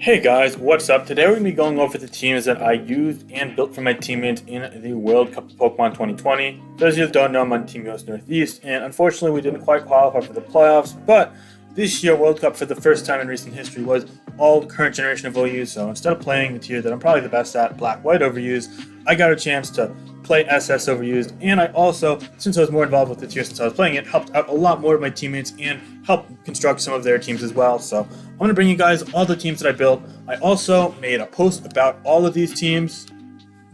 Hey guys, what's up? Today we're going to be going over the teams that I used and built for my teammates in the World Cup of Pokemon 2020. Those of you that don't know, I'm on Team US Northeast, and unfortunately we didn't quite qualify for the playoffs, but this year World Cup for the first time in recent history was all current generation of OUs, so instead of playing the tier that I'm probably the best at, Black-White Overused, I got a chance to play SS Overused, and I also, since I was more involved with the tier since I was playing it, helped out a lot more of my teammates and helped construct some of their teams as well. So I'm going to bring you guys all the teams that I built. I also made a post about all of these teams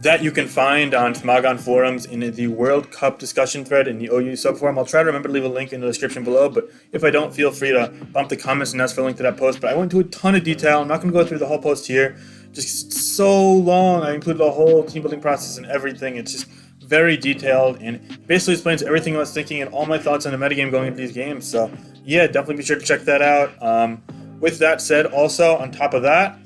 that you can find on Smogon forums in the World Cup discussion thread in the OU subforum. I'll try to remember to leave a link in the description below, but if I don't, feel free to bump the comments and ask for a link to that post. But I went into a ton of detail. I'm not going to go through the whole post here. Just so long. I included the whole team building process and everything. It's just very detailed and basically explains everything I was thinking and all my thoughts on the metagame going into these games. So yeah, definitely be sure to check that out. With that said, also on top of that,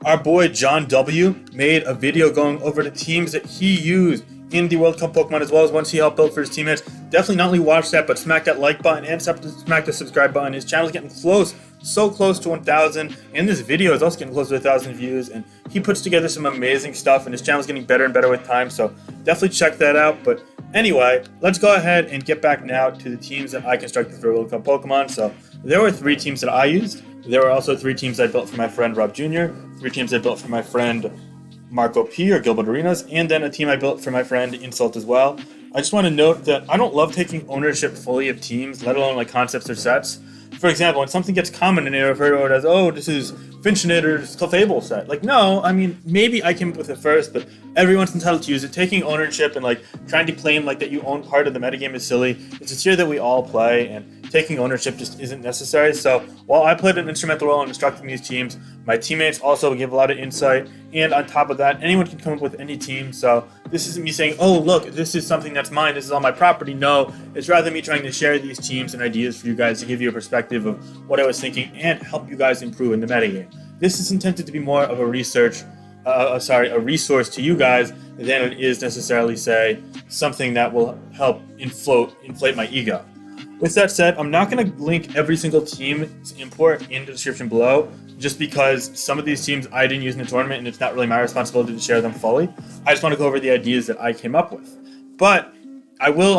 our boy John W. made a video going over the teams that he used in the World Cup Pokemon, as well as ones he helped build for his teammates. Definitely not only watch that, but smack that like button and smack the subscribe button. His channel's getting close, so close to 1,000, and this video is also getting close to 1,000 views, and he puts together some amazing stuff, and his channel's getting better and better with time, so definitely check that out. But anyway, let's go ahead and get back now to the teams that I constructed for World Cup Pokemon. So there were 3 teams that I used. There were also 3 teams I built for my friend Rob Jr., 3 teams I built for my friend Marco P. or Gilbert Arenas, and then a team I built for my friend Insult as well. I just want to note that I don't love taking ownership fully of teams, let alone like concepts or sets. For example, when something gets common and they refer to it as, oh, this is Finchinator's Clefable set. Like, no, I mean, maybe I came up with it first, but everyone's entitled to use it. Taking ownership and like trying to claim like that you own part of the metagame is silly. It's a tier that we all play, and taking ownership just isn't necessary. So while I played an instrumental role in instructing these teams, my teammates also give a lot of insight. And on top of that, anyone can come up with any team. So this isn't me saying, oh, look, this is something that's mine, this is on my property. No, it's rather me trying to share these teams and ideas for you guys to give you a perspective of what I was thinking and help you guys improve in the metagame. This is intended to be more of a resource to you guys than it is necessarily, say, something that will help inflate my ego. With that said, I'm not going to link every single team's import in the description below, just because some of these teams I didn't use in the tournament and it's not really my responsibility to share them fully. I just want to go over the ideas that I came up with. But I will,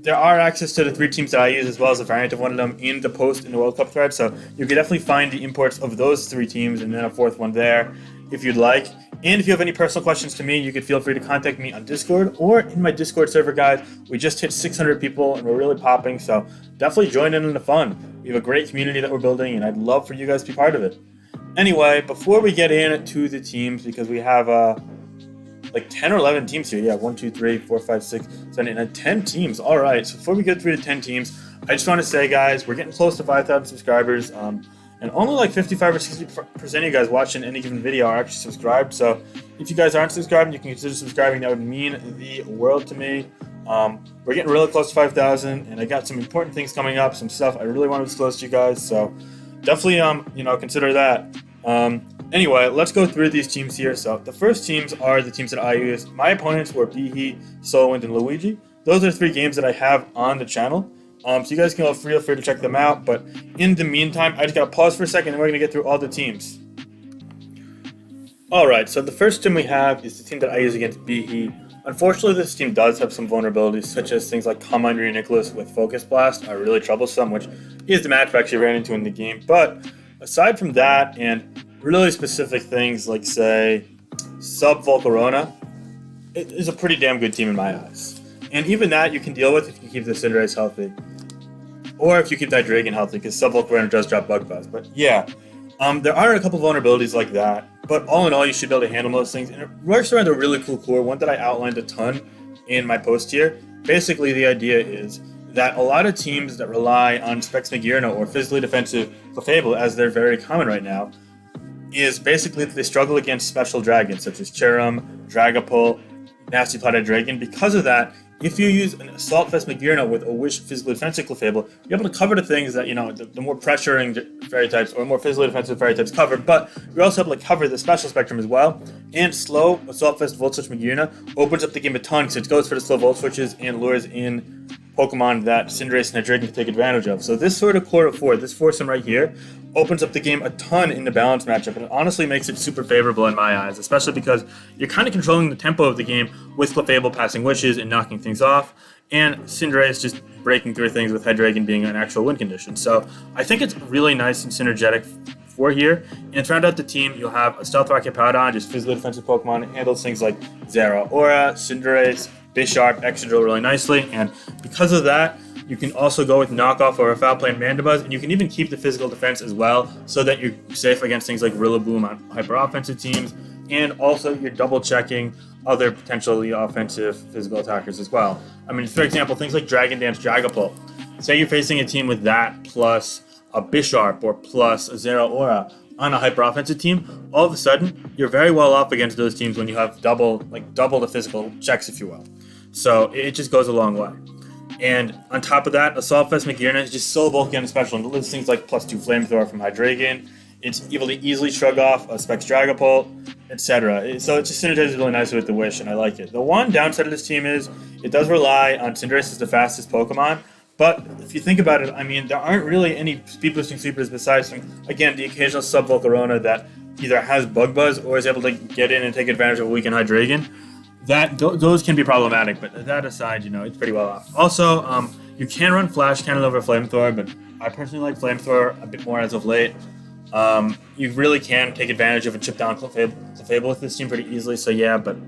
there are access to the 3 teams that I use, as well as a variant of one of them in the post in the World Cup thread, so you can definitely find the imports of those 3 teams and then a 4th one there if you'd like. And if you have any personal questions to me, you can feel free to contact me on Discord or in my Discord server, guys. We just hit 600 people and we're really popping, so definitely join in the fun. We have a great community that we're building, and I'd love for you guys to be part of it. Anyway, before we get into the teams, because we have like 10 or 11 teams here. Yeah, 1, 2, 3, 4, 5, 6, 7, 8, 9, 10 teams. All right, so before we get through to 10 teams, I just want to say, guys, we're getting close to 5,000 subscribers. And only like 55 or 60% of you guys watching any given video are actually subscribed. So if you guys aren't subscribed, you can consider subscribing. That would mean the world to me. We're getting really close to 5,000, and I got some important things coming up, some stuff I really want to disclose to you guys. So definitely, consider that. Anyway, let's go through these teams here. So the first teams are the teams that I used. My opponents were Behe, Solwind, and Luigi. Those are 3 games that I have on the channel. So you guys can feel free to check them out. But in the meantime, I just gotta pause for a second and we're gonna get through all the teams. Alright, so the first team we have is the team that I use against Behe. Unfortunately, this team does have some vulnerabilities, such as things like Commander Nicholas with Focus Blast are really troublesome, which is the match I actually ran into in the game. But aside from that, and really specific things like, say, Sub Volcarona, it is a pretty damn good team in my eyes. And even that you can deal with if you keep the Cinderace healthy. Or if you keep that Dragon healthy, because Sub Volcarona does drop Bug Buzz. But yeah, there are a couple vulnerabilities like that. But all in all, you should be able to handle those things. And it works around a really cool core, one that I outlined a ton in my post here. Basically, the idea is that a lot of teams that rely on Specs Magearna or physically defensive Clefable, as they're very common right now, is basically that they struggle against special dragons, such as Cherum, Dragapult, Nasty Plotted Dragon. Because of that, if you use an Assault Vest Magearna with a Wish physically defensive Clefable, you're able to cover the things that, the more pressuring fairy types or more physically defensive fairy types cover, but you're also able to cover the special spectrum as well. And slow Assault Vest Volt Switch Magearna opens up the game a ton, because it goes for the slow Volt Switches and lures in Pokemon that Cinderace and Hydreigon can take advantage of. So this sort of core of 4, this foursome right here, opens up the game a ton in the balance matchup, and it honestly makes it super favorable in my eyes, especially because you're kind of controlling the tempo of the game with Clefable passing wishes and knocking things off, and Cinderace just breaking through things with Hydreigon being an actual win condition. So I think it's really nice and synergetic for here. And to round out the team, you'll have a Stealth Rocket Powdon, just physically defensive Pokemon. It handles things like Zeraora, Cinderace, Bisharp, Excadrill really nicely, and because of that, you can also go with Knockoff or a Foul Play and Mandibuzz, and you can even keep the physical defense as well, so that you're safe against things like Rillaboom on hyper-offensive teams, and also you're double-checking other potentially offensive physical attackers as well. I mean, for example, things like Dragon Dance, Dragapult. Say you're facing a team with that plus a Bisharp or plus a Zeraora on a hyper-offensive team, all of a sudden, you're very well off against those teams when you have double the physical checks, if you will. So it just goes a long way. And on top of that, Assault Vest Magearna is just so bulky on special, and it lives things like +2 Flamethrower from Hydreigon. It's able to easily shrug off a Specs Dragapult, etc. So it just synergizes really nicely with the Wish, and I like it. The one downside of this team is it does rely on Cinderace as the fastest Pokemon, but if you think about it, I mean, there aren't really any speed-boosting sweepers besides, again, the occasional sub-Volcarona that either has Bug Buzz or is able to get in and take advantage of a weakened Hydreigon. Those can be problematic, but that aside, it's pretty well off. Also, you can run Flash Cannon over Flamethrower, but I personally like Flamethrower a bit more as of late. You really can take advantage of a chip down Clefable with this team pretty easily, so yeah, but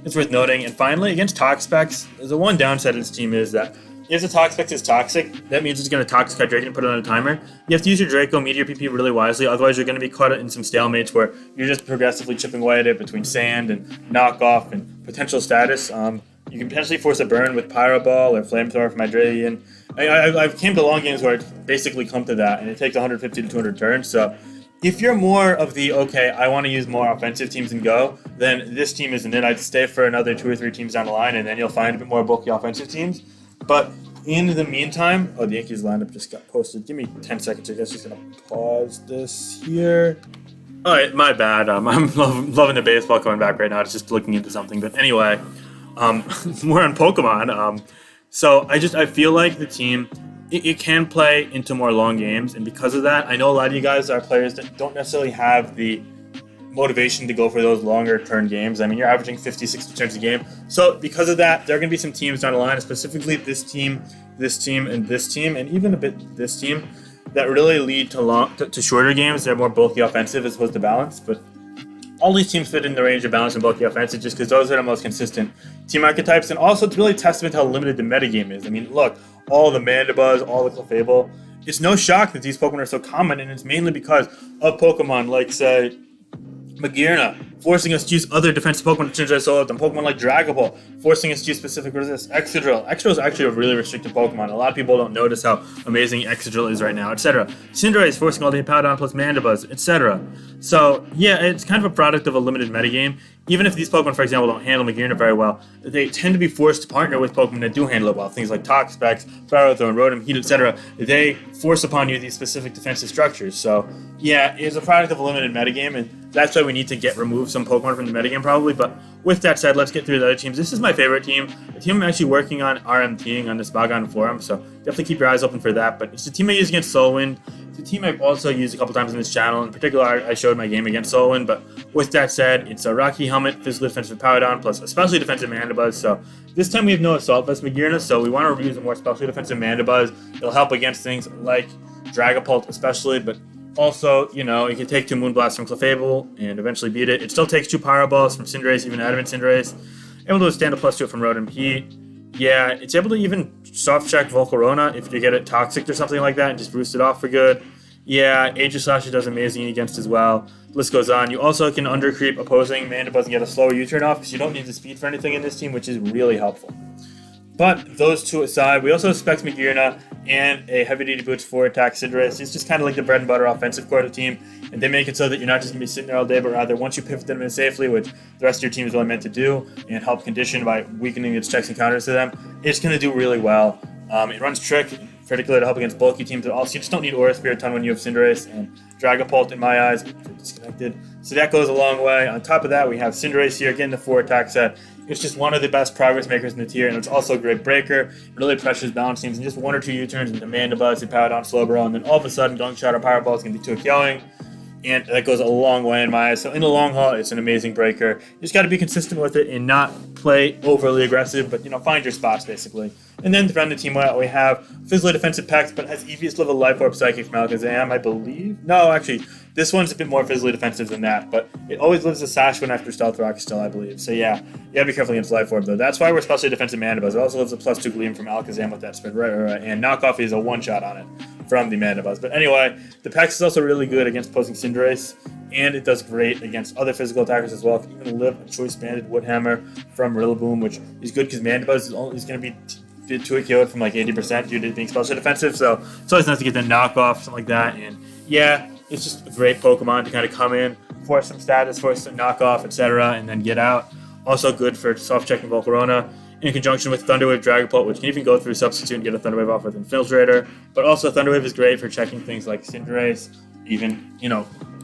it's worth noting. And finally, against Toxapex, the one downside of this team is that if the Toxapex is toxic, that means it's going to Toxic Hydreigon and put it on a timer. You have to use your Draco Meteor PP really wisely, otherwise you're going to be caught in some stalemates where you're just progressively chipping away at it between Sand and Knockoff and potential status. You can potentially force a burn with Pyro Ball or Flamethrower from Hydreigon. I've came to long games where it's basically come to that, and it takes 150 to 200 turns, so if you're more of the, okay, I want to use more offensive teams and go, then this team isn't it. I'd stay for another 2 or 3 teams down the line, and then you'll find a bit more bulky offensive teams. But in the meantime, the Yankees lineup just got posted. Give me 10 seconds. I guess just going to pause this here. All right, my bad. I'm loving the baseball coming back right now. It's just looking into something. But anyway, more on Pokemon. So I feel like the team, it can play into more long games. And because of that, I know a lot of you guys are players that don't necessarily have the motivation to go for those longer turn games. I mean, you're averaging 50, 60 turns a game. So because of that, there are going to be some teams down the line, specifically this team, and this team, and even a bit this team, that really lead to shorter games. They're more bulky offensive as opposed to balanced. But all these teams fit in the range of balance and bulky offensive just because those are the most consistent team archetypes. And also, it's really a testament to how limited the metagame is. I mean, look, all the Mandibuzz, all the Clefable. It's no shock that these Pokemon are so common, and it's mainly because of Pokemon like, say, Magearna, forcing us to use other defensive Pokemon to synergize solo with them. Pokemon like Dragapult, forcing us to use specific resist. Excadrill. Excadrill is actually a really restricted Pokemon. A lot of people don't notice how amazing Excadrill is right now, etc. Cinderace forcing all the Hippowdon plus Mandibuzz, etc. So, yeah, it's kind of a product of a limited metagame. Even if these Pokemon, for example, don't handle Magearna very well, they tend to be forced to partner with Pokemon that do handle it well. Things like Toxapex, Ferrothorn, Rotom, Heat, etc. They force upon you these specific defensive structures. So, yeah, it's a product of a limited metagame, and that's why we need to remove some Pokemon from the metagame probably. But with that said, let's get through the other teams. This is my favorite team. The team I'm actually working on RMTing on this Bagon forum, so definitely keep your eyes open for that. But it's the team I use against Solwind. It's a team I've also used a couple times on this channel. In particular, I showed my game against Solwind. But with that said, it's a Rocky Helmet, Physical Defensive Powdon, plus especially defensive Mandibuzz. So this time we have no Assault Vest Magearna, so we want to use a more specially defensive Mandibuzz. It'll help against things like Dragapult especially, but also, you can take 2 Moonblasts from Clefable and eventually beat it. It still takes 2 Pyro Balls from Cinderace, even Adamant Cinderace. Able to withstand a +2 from Rotom Heat. Yeah, it's able to even soft check Volcarona if you get it toxic or something like that and just boost it off for good. Yeah, Aegislash does amazing against as well. The list goes on. You also can undercreep opposing Mandibuzz and get a slower U-turn off because you don't need the speed for anything in this team, which is really helpful. But those two aside, we also have Specs Magearna and a heavy-duty boots for attack Cinderace. It's just kind of like the bread and butter offensive core of the team, and they make it so that you're not just going to be sitting there all day, but rather once you pivot them in safely, which the rest of your team is really meant to do, and help condition by weakening its checks and counters to them, it's going to do really well. It runs Trick, particularly to help against bulky teams, but also you just don't need Aura Sphere a ton when you have Cinderace and Dragapult in my eyes. Disconnected. So that goes a long way. On top of that, we have Cinderace here, again the 4 attack set, It's just one of the best progress makers in the tier, and it's also a great breaker. It really pressures balance teams, and just 1 or 2 U-turns into Mandibuzz, and power down Slowbro, and then all of a sudden, Gunk Shot or Power Ball is going to be too killing. And that goes a long way in my eyes. So in the long haul, it's an amazing breaker. You just got to be consistent with it and not play overly aggressive, but find your spots basically. And then to round the team out, we have physically defensive Pex, but has EVS level Life Orb Psychic from Alakazam, I believe. No, actually, this one's a bit more physically defensive than that, but it always lives a Sash when after Stealth Rock still, I believe. So yeah, you gotta be careful against Life Orb though. That's why we're especially defensive Mandibuzz. It also lives a +2 Gleam from Alakazam with that spread, right. And Knockoff is a one-shot on it from the Mandibuzz. But anyway, the Pex is also really good against opposing Cinderace, and it does great against other physical attackers as well. It can even live a Choice Banded Woodhammer from Rillaboom, which is good because Mandibuzz is going to be to a KO'd from like 80% due to being special defensive, so it's always nice to get the knockoff, something like that. And yeah, it's just a great Pokemon to kind of come in, force some status, force some knockoff, etc., and then get out. Also good for soft-checking Volcarona in conjunction with Thunderwave Dragapult, which can even go through Substitute and get a Thunderwave off with Infiltrator. But also Thunderwave is great for checking things like Cinderace, even,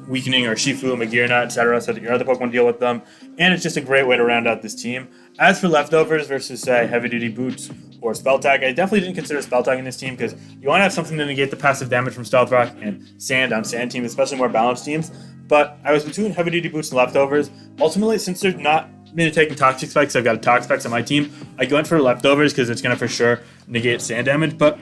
weakening or Shifu, Magearna, etc., so that your other Pokemon deal with them. And it's just a great way to round out this team. As for leftovers versus, say, Heavy Duty Boots or Spell Tag, I definitely didn't consider Spell Tag in this team because you want to have something to negate the passive damage from Stealth Rock and Sand on Sand teams, especially more balanced teams. But I was between Heavy Duty Boots and leftovers. Ultimately, since there's not many taking Toxic Spikes, I've got a Toxic Spikes on my team, I went for leftovers because it's going to for sure negate Sand damage. But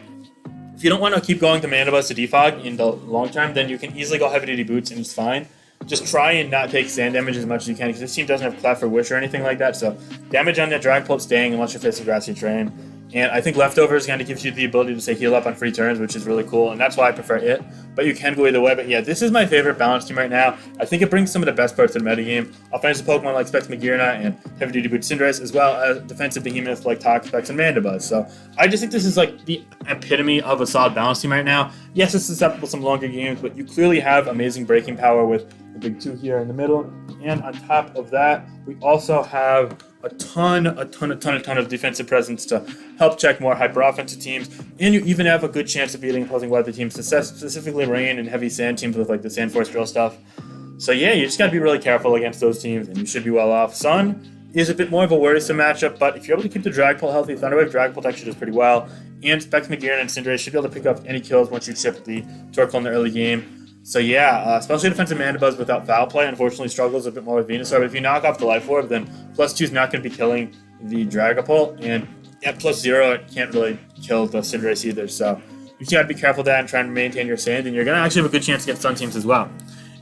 if you don't want to keep going to Mandibuzz to Defog in the long term, then you can easily go Heavy Duty Boots and it's fine. Just try and not take Sand damage as much as you can because this team doesn't have Clef or Wish or anything like that. So damage on that Dragapult staying unless you're facing Grassy Terrain. And I think Leftovers kind of gives you the ability to say heal up on free turns, which is really cool, and that's why I prefer it. But you can go either way. But yeah, this is my favorite balance team right now. I think it brings some of the best parts of the metagame. Offensive Pokemon like Specs Magearna and Heavy Duty Boot Cinderace, as well as defensive behemoth like Toxapex and Mandibuzz. So I just think this is like the epitome of a solid balance team right now. Yes, it's susceptible to some longer games, but you clearly have amazing breaking power with the big 2 here in the middle. And on top of that, we also have a ton of defensive presence to help check more hyper-offensive teams, and you even have a good chance of beating opposing weather teams, specifically rain and heavy sand teams with like the Sand Force Drill stuff. So yeah, you just gotta be really careful against those teams, and you should be well off. Sun is a bit more of a worrisome matchup, but if you're able to keep the Dragapult healthy, Thunderwave Dragapult actually does pretty well, and Specs Magearna and Cinderace should be able to pick up any kills once you chip the Torkoal in the early game. So yeah, especially defensive Mandibuzz without Foul Play unfortunately struggles a bit more with Venusaur, but if you knock off the Life Orb, then +2 is not going to be killing the Dragapult, and at +0 it can't really kill the Cinderace either, so you gotta be careful of that and try and maintain your sand, and you're going to actually have a good chance to get Sun teams as well.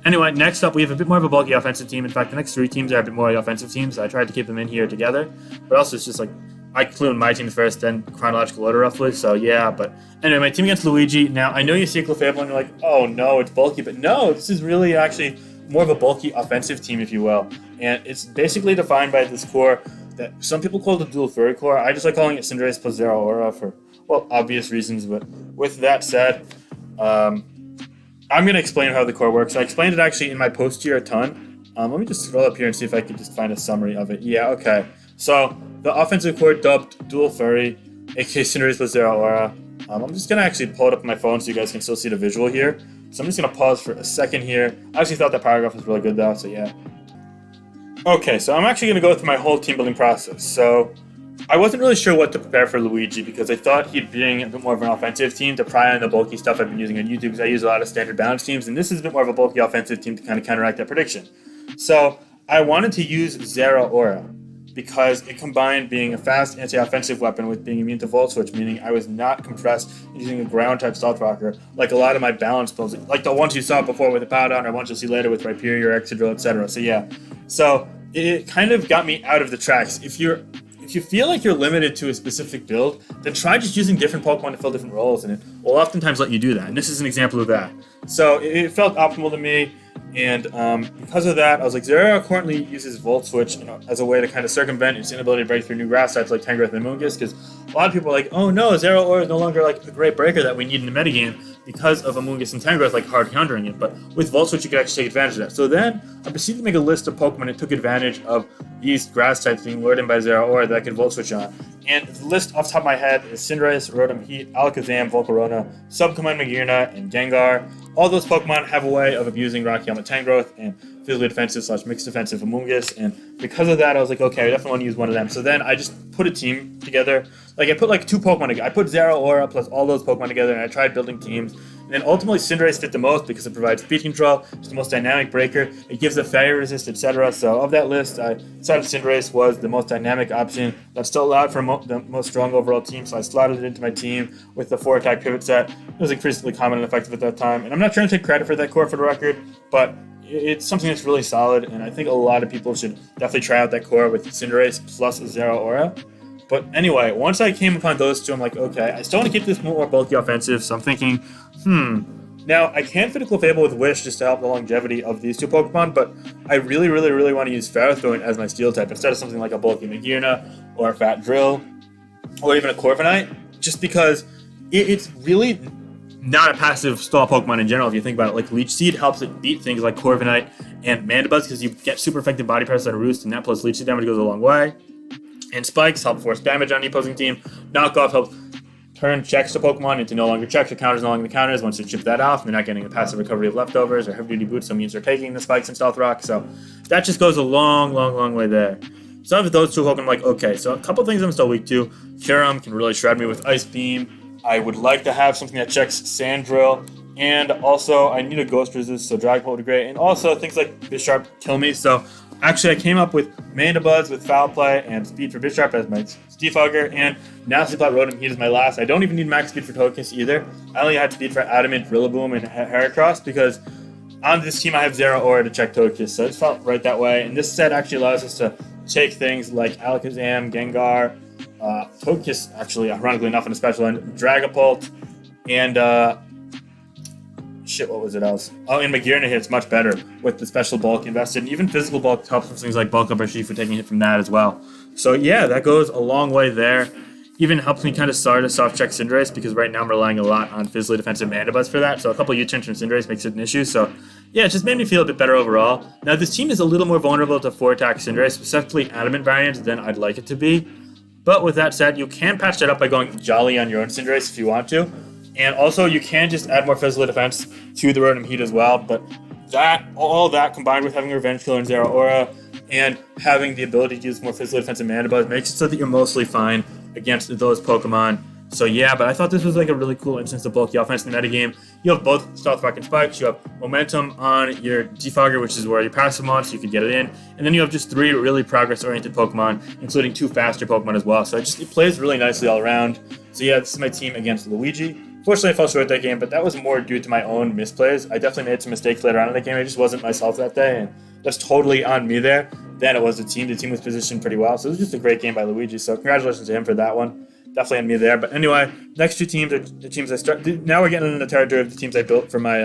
Anyway, next up we have a bit more of a bulky offensive team. In fact, the next 3 teams are a bit more offensive teams, so I tried to keep them in here together, but also it's just like I include my teams first, then chronological order roughly, so yeah. But anyway, my team against Luigi. Now, I know you see Clefable and you're like, oh no, it's bulky, but no, this is really actually more of a bulky offensive team, if you will. And it's basically defined by this core that some people call the dual furry core. I just like calling it Cinderace plus Zero Aura for, well, obvious reasons. But with that said, I'm going to explain how the core works. I explained it actually in my post here a ton. Let me just scroll up here and see if I can just find a summary of it. Yeah, okay. So the offensive core dubbed Dual Furry, aka Cinderace plus Zero Aura. I'm just going to actually pull it up on my phone so you guys can still see the visual here. So I'm just going to pause for a second here. I actually thought that paragraph was really good though, so yeah. Okay, so I'm actually going to go through my whole team building process. So I wasn't really sure what to prepare for Luigi because I thought he'd bring a bit more of an offensive team to pry on the bulky stuff I've been using on YouTube because I use a lot of standard balance teams, and this is a bit more of a bulky offensive team to kind of counteract that prediction. So I wanted to use Zero Aura because it combined being a fast anti-offensive weapon with being immune to Volt Switch, meaning I was not compressed using a ground-type Stealth Rocker like a lot of my balance builds, like the ones you saw before with the Powdown or ones you'll see later with Rhyperior, Excadrill, etc. So yeah, so it kind of got me out of the tracks. If you feel like you're limited to a specific build, then try just using different Pokemon to fill different roles, and it will oftentimes let you do that. And this is an example of that. So it felt optimal to me, and because of that, I was like, Zero currently uses Volt Switch as a way to kind of circumvent its inability to break through new grass types like Tangrowth and Moongus, because a lot of people are like, oh no, Zero Aura is no longer like the great breaker that we need in the metagame because of Amoonguss and Tangrowth like hard countering it, but with Volt Switch you can actually take advantage of that. So then I proceeded to make a list of Pokemon that took advantage of these grass types being lured in by Zero Aura that I could Volt Switch on. And the list off the top of my head is Cinderace, Rotom Heat, Alakazam, Volcarona, Subcommand Magearna, and Gengar. All those Pokemon have a way of abusing Rocky Helmet Tangrowth and physically defensive / mixed defensive Amoonguss, and because of that, I was like, okay, I definitely want to use one of them. So then I just put a team together. Like, I put like 2 Pokemon together. I put Zero Aura plus all those Pokemon together, and I tried building teams. And then ultimately, Cinderace fit the most because it provides speed control, it's the most dynamic breaker, it gives a fire resist, etc. So of that list, I decided Cinderace was the most dynamic option that still allowed for the most strong overall team. So I slotted it into my team with the 4-attack pivot set. It was increasingly common and effective at that time. And I'm not trying to take credit for that core for the record, but it's something that's really solid, and I think a lot of people should definitely try out that core with Cinderace plus Zero Aura. But anyway, once I came upon those two, I'm like, okay, I still want to keep this more bulky offensive, so I'm thinking, now I can fit a Clefable with Wish just to help the longevity of these 2 Pokemon, but I really want to use Ferrothorn as my Steel type instead of something like a bulky Magearna or a Fat Drill or even a Corviknight, just because it's really not a passive stall Pokemon in general if you think about it. Like, Leech Seed helps it beat things like Corviknight and Mandibuzz because you get super effective body press on a Roost, and that plus Leech Seed damage goes a long way. And Spikes help force damage on the opposing team. Knockoff helps turn checks to Pokemon into no longer checks or counters no longer the counters. Once you chip that off, they're not getting a passive recovery of leftovers or heavy duty boots, so means they're taking the Spikes and Stealth Rock. So that just goes a long way there. So with those 2 Pokemon, I'm like, okay, so a couple things I'm still weak to. Kyurem can really shred me with Ice Beam. I would like to have something that checks Sand Drill. And also, I need a Ghost Resist, so Dragon Pulse would be great. And also, things like Bisharp kill me, so actually, I came up with Mandibuzz with Foul Play and Speed for Bisharp as my Steefogger, and Nasty Plot Rotom Heat is my last. I don't even need max speed for Togekiss either. I only had speed for Adamant, Rillaboom, and Heracross because on this team I have Zero Aura to check Togekiss, so it felt right that way. And this set actually allows us to take things like Alakazam, Gengar, Togekiss, actually, ironically enough, in a special end, Dragapult, and what was it else? Oh, and Magearna hits much better with the special bulk invested, and even physical bulk helps with things like Bulk Up or Shifu taking a hit from that as well. So yeah, that goes a long way there. Even helps me kind of start a soft check Cinderace because right now I'm relying a lot on physically defensive Mandibuzz for that. So a couple U-turns from Cinderace makes it an issue. So yeah, it just made me feel a bit better overall. Now this team is a little more vulnerable to 4-attack Cinderace, specifically Adamant variants, than I'd like it to be. But with that said, you can patch that up by going Jolly on your own Cinderace if you want to. And also, you can just add more physical defense to the Rotom Heat as well. But all that combined with having Revenge Killer and Zero Aura and having the ability to use more physically defensive Mandibuzz makes it so that you're mostly fine against those Pokemon. So yeah, but I thought this was like a really cool instance of bulky offense in the metagame. You have both Stealth Rock and Spikes. You have Momentum on your Defogger, which is where your passive on, so you could get it in. And then you have just 3 really progress-oriented Pokemon, including 2 faster Pokemon as well. So it plays really nicely all around. So yeah, this is my team against Luigi. Fortunately, I fell short that game, but that was more due to my own misplays. I definitely made some mistakes later on in the game. I just wasn't myself that day, and that's totally on me there. Then it was the team. The team was positioned pretty well, so it was just a great game by Luigi. So congratulations to him for that one. Definitely on me there. But anyway, next 2 teams are the teams I start. Now we're getting into the territory of the teams I built for my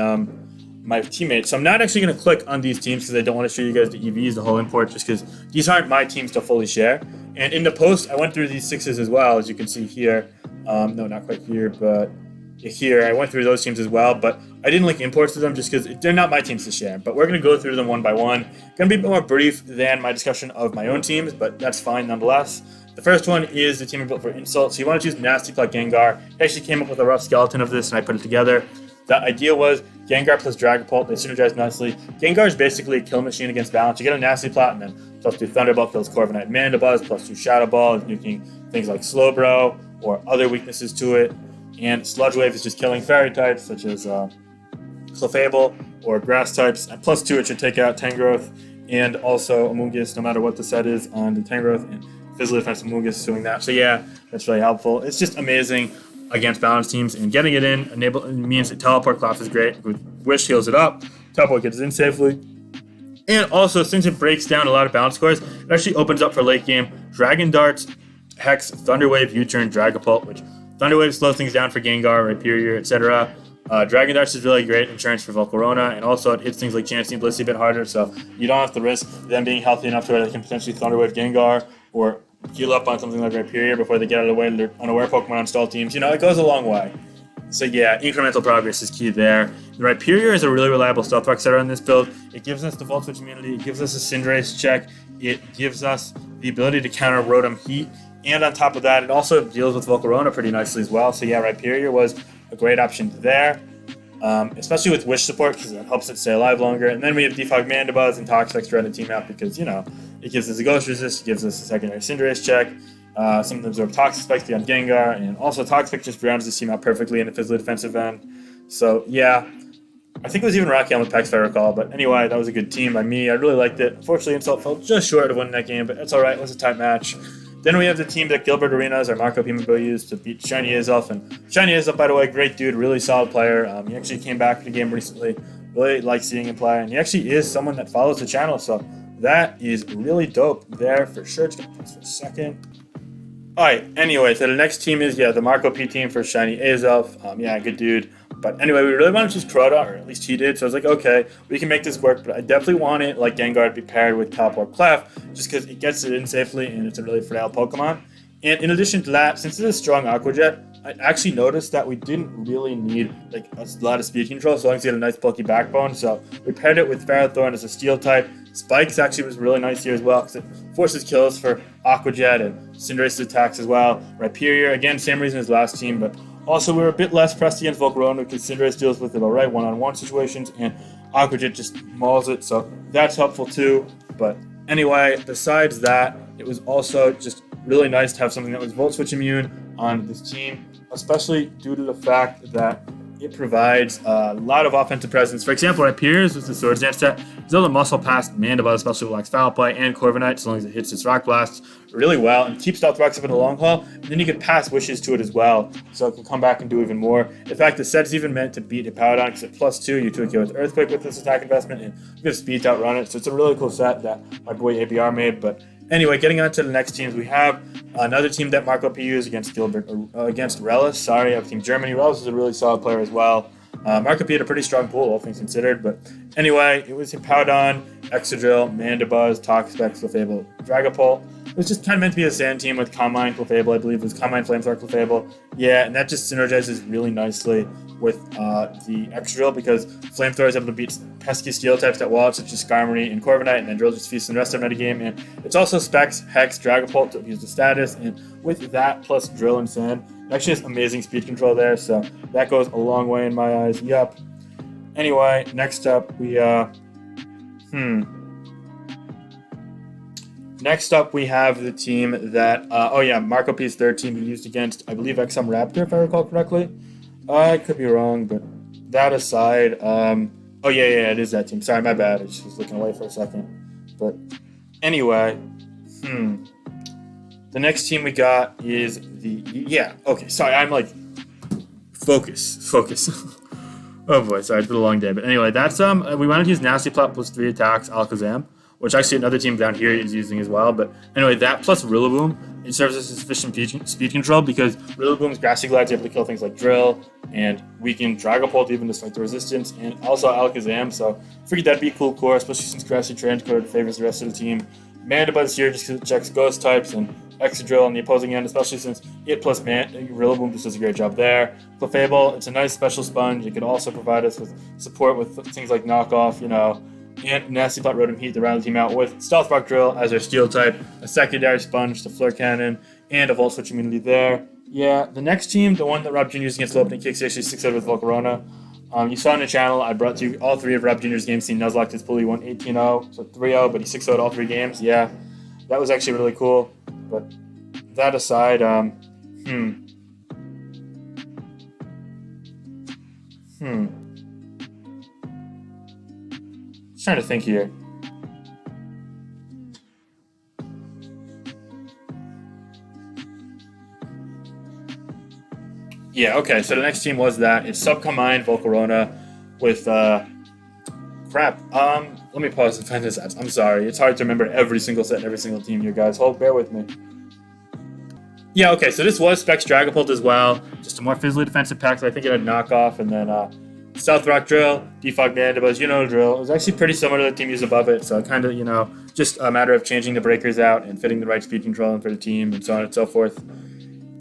my teammates. So I'm not actually going to click on these teams because I don't want to show you guys the EVs, the whole import, just because these aren't my teams to fully share. And in the post, I went through these 6s as well, as you can see here. No, not quite here, but here I went through those teams as well, but I didn't link imports to them just because they're not my teams to share. But we're going to go through them one by one. Going to be a bit more brief than my discussion of my own teams, but that's fine nonetheless. The first one is the team I built for Insult. So you want to choose Nasty Plot Gengar. I actually came up with a rough skeleton of this and I put it together. The idea was Gengar plus Dragapult, they synergize nicely. Gengar is basically a kill machine against balance. You get a Nasty Plot and then plus 2 Thunderbolt kills Corviknight and Mandibuzz, plus 2 Shadow Ball, nuking things like Slowbro or other weaknesses to it. And Sludge Wave is just killing fairy types such as Clefable or grass types. And plus 2 it should take out Tangrowth and also Amoonguss no matter what the set is on the Tangrowth, and physically defensive Amoonguss is doing that. So yeah, that's really helpful. It's just amazing against balanced teams, and getting it in means that Teleport Cloth is great. With Wish heals it up, Teleport gets it in safely. And also, since it breaks down a lot of balance scores, it actually opens up for late game Dragon Darts, Hex, Thunder Wave, U-turn, Dragapult, which Thunder Wave slows things down for Gengar, Rhyperior, etc. Dragon Darts is really great insurance for Volcarona, and also it hits things like Chansey and Blissey a bit harder, so you don't have to risk them being healthy enough to where they can potentially Thunder Wave Gengar or heal up on something like Rhyperior before they get out of the way to their unaware Pokemon on stall teams. You know, it goes a long way. So yeah, incremental progress is key there. The Rhyperior is a really reliable Stealth Rock setter on this build. It gives us the Volt Switch immunity, it gives us a Cinderace check, it gives us the ability to counter Rotom Heat, and on top of that, it also deals with Volcarona pretty nicely as well. So yeah, Rhyperior was a great option there, especially with Wish support because it helps it stay alive longer. And then we have Defog Mandibuzz and Toxapex throughout the team out because, it gives us a Ghost Resist, it gives us a secondary Cinderace check, something to absorb Toxapex beyond Gengar, and also Toxapex just rounds this team out perfectly in the physically defensive end. So yeah, I think it was even Rocky on with Pex if I recall, but anyway, that was a good team by me. I really liked it. Unfortunately, Insult fell just short of winning that game, but it's alright, it was a tight match. Then we have the team that Gilbert Arenas, our Marco Pimabo, used to beat Shiny Azelf. And Shiny Azelf, by the way, great dude, really solid player. He actually came back to the game recently. Really like seeing him play. And he actually is someone that follows the channel. So that is really dope there for sure. Just gonna pause for a second. Alright, anyway, so the next team is, the Marco P team for Shiny Azelf. Good dude. But anyway, we really wanted to choose Crota, or at least he did. So I was like, okay, we can make this work. But I definitely want it, like Gengar, to be paired with Calipore Clef, just because it gets it in safely and it's a really frail Pokemon. And in addition to that, since it's a strong Aqua Jet, I actually noticed that we didn't really need like a lot of speed control as long as you had a nice bulky backbone. So we paired it with Ferrothorn as a Steel type. Spikes actually was really nice here as well because it forces kills for Aqua Jet and Cinderace's attacks as well. Rhyperior, again, same reason as last team, but also we were a bit less pressed against Volcarona because Cinderace deals with it alright one-on-one situations and Aqua Jet just mauls it, so that's helpful too. But anyway, besides that, it was also just really nice to have something that was Volt Switch immune on this team, especially due to the fact that it provides a lot of offensive presence. For example, Rhyperior's with the Swords Dance set, it's able to muscle past Mandibuzz, especially with Lax Foul Play, and Corviknight, as long as it hits its Rock Blasts really well and keeps Stealth Rocks up in the long haul. And then you can pass Wishes to it as well, so it can come back and do even more. In fact, the set's even meant to beat Hippowdon because at +2, you took it with Earthquake with this attack investment, and you have speed to outrun it. So it's a really cool set that my boy ABR made. But anyway, getting on to the next teams, we have another team that Marco P used against Relis. Sorry, I have Team Germany. Relis is a really solid player as well. Marco P had a pretty strong pool, all things considered. But anyway, it was Hippowdon, Excadrill, Mandibuzz, Toxapex, Clefable, Dragapult. It was just kind of meant to be a sand team with Calm Mind, Clefable. I believe it was Calm Mind, Flamethrower, Clefable. Yeah, and that just synergizes really nicely with the Excadrill because Flamethrower is able to beat pesky steel types that wall, such as Skarmory and Corviknight, and then Drill just feasts in the rest of the metagame. And it's also Specs, Hex, Dragapult to abuse the status, and with that plus Drill and Sand, it actually has amazing speed control there, so that goes a long way in my eyes. Yup. Anyway, next up we Next up, we have the team that, Marco P's third team he used against, I believe, XM Raptor, if I recall correctly. I could be wrong, but that aside, it is that team. Sorry, my bad. I just was looking away for a second. But anyway, the next team we got is I'm like, focus. Oh boy, sorry, it's been a long day. But anyway, that's, we wanted to use Nasty Plot plus 3 attacks, Alakazam, which actually another team down here is using as well. But anyway, that plus Rillaboom, it serves as sufficient speed control because Rillaboom's Grassy Glide's able to kill things like Drill and weaken Dragapult even despite the resistance, and also Alakazam. So I figured that'd be a cool core, especially since Grassy Transporter favors the rest of the team. Mandibuzz here just checks Ghost types, and Excadrill on the opposing end, especially since it plus Rillaboom just does a great job there. Clefable, it's a nice special sponge. It could also provide us with support with things like Knockoff, and Nasty Plot Rotom Heat to round the team out with Stealth Rock Drill as our Steel type, a secondary sponge to Flare Cannon, and a Volt Switch immunity there. Yeah, the next team, the one that Rob Jr. used against Lopunny Kicks, actually 6-0 with Volcarona. You saw on the channel, I brought to you all three of Rob Jr.'s games. Seen Nuzlocke his pool, he won 18-0, so 3-0, but he 6-0'd all 3 games. Yeah, that was actually really cool. But that aside, Just trying to think here. Yeah, okay, so the next team was that. It's Subcombined Volcarona with, let me pause and find the sets. I'm sorry, it's hard to remember every single set and every single team here, guys. Bear with me. Yeah, okay, so this was Specs Dragapult as well. Just a more physically defensive pack, so I think it had Knockoff, and then, Stealth Rock Drill, Defog Mandibuzz, the drill. It was actually pretty similar to the team used above it, so kind of, just a matter of changing the breakers out and fitting the right speed control for the team and so on and so forth.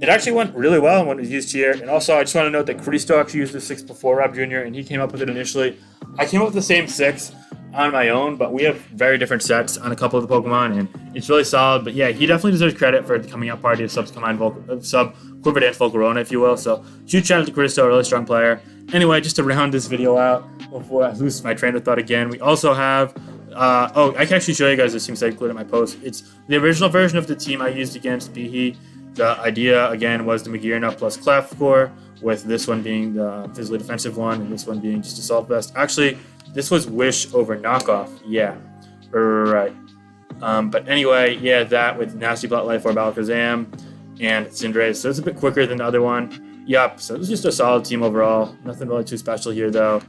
It actually went really well when it was used here, and also I just want to note that Cristo actually used the 6 before Rob Jr., and he came up with it initially. I came up with the same 6. on my own, but we have very different sets on a couple of the Pokemon, and it's really solid. But yeah, he definitely deserves credit for the coming out party of Sub-Quiver Dance Volcarona, if you will. So huge shout out to Cristo, a really strong player. Anyway, just to round this video out before I lose my train of thought again, we also have I can actually show you guys this team set included in my post. It's the original version of the team I used against Bihi. The idea, again, was the Magearna plus Clef core, with this one being the physically defensive one, and this one being just Assault Vest. Actually, this was Wish over Knockoff. Yeah, right. But anyway, yeah, that with Nasty Plot Life Orb Alakazam and Cinderace. So it's a bit quicker than the other one. Yup, so it was just a solid team overall. Nothing really too special here, though.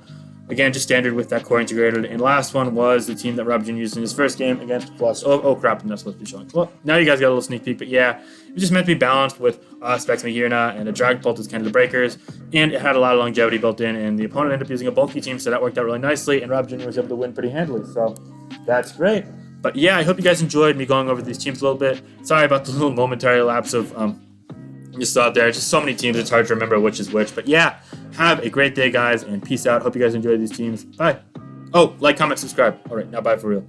Again, just standard with that core integrated. And last one was the team that Rob Jr. used in his first game against Plus. Oh crap, I'm not supposed to be showing. Well, now you guys got a little sneak peek, but yeah, it was just meant to be balanced with Specs Magearna and a Dragapult as kind of the breakers. And it had a lot of longevity built in, and the opponent ended up using a bulky team, so that worked out really nicely, and Rob Jr. was able to win pretty handily. So that's great. But yeah, I hope you guys enjoyed me going over these teams a little bit. Sorry about the little momentary lapse of just out there. Just so many teams, it's hard to remember which is which. But yeah, have a great day, guys, and peace out. Hope you guys enjoy these teams. Bye. Oh, like, comment, subscribe. All right, now bye for real.